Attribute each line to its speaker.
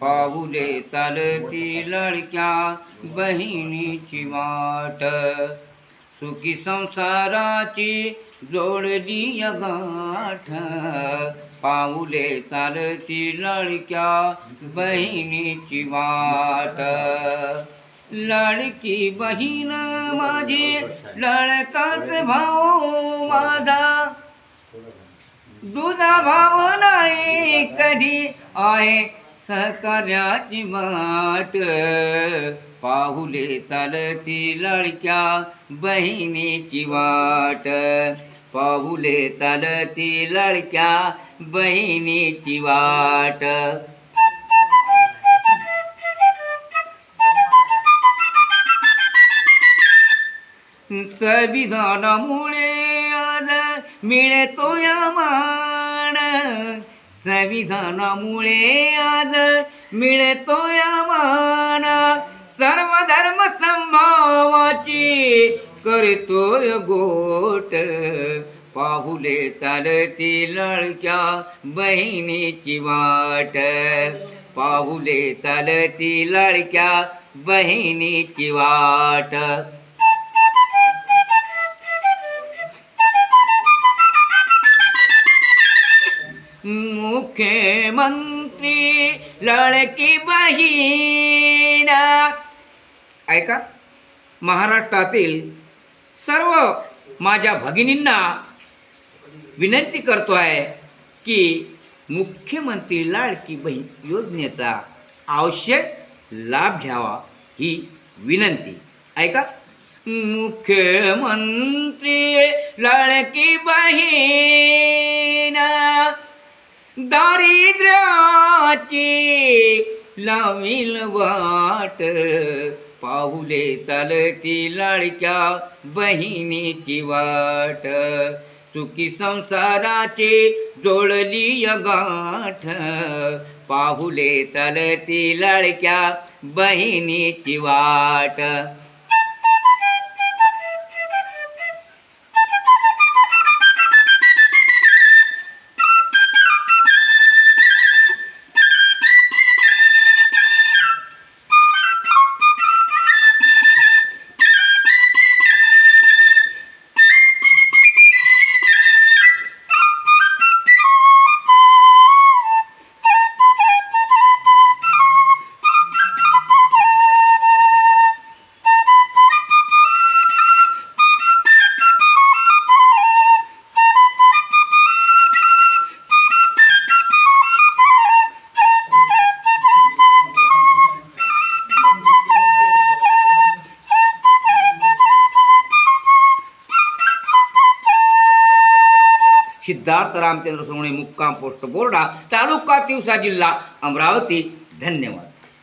Speaker 1: पाऊले चालती लाडक्या बहिणीची वाट, सुखी संसाराची जोडली गाठ, पाऊले चालती लाडक्या बहिणीची वाट. लाडकी बहीण माझी लाडकाच भाऊ माझा, दुधा भाव नाही कधी आहे सहकार्याची वाट, पाहुले चालती लाडक्या बहिणीची वाट, पाहुले चालती लाडक्या बहिणीची वाट. संविधानामुळे आज मिळतो या मान, संविधानामुळे आज मिळतो या मान, सर्व धर्म समभावाची करतोय गोट, पाहुले चालती लाडक्या बहिणीची वाट, पाहुले चालती लाडक्या बहिणीची वाट. मुख्यमंत्री लाडकी बहीण, ऐका, महाराष्ट्रातील सर्व माझ्या भगिनींना विनंती करतो आहे की मुख्यमंत्री लाडकी बहीण योजनेचा आवश्यक लाभ घ्यावा ही विनंती. ऐका, मुख्यमंत्री लाडकी बहीण दारिद्र्याची लावील वाट, पाहुले चालती लाडक्या बहिणीची वाट, सुखी संसाराची जोडली गाठ, पाहुले चालती लाडक्या बहिणीची वाट. सिद्धार्थ रामचंद्र सोनवणे, मुक्काम पोस्ट बोर्डा, तालुका तिवसा, जिल्हा अमरावती. धन्यवाद.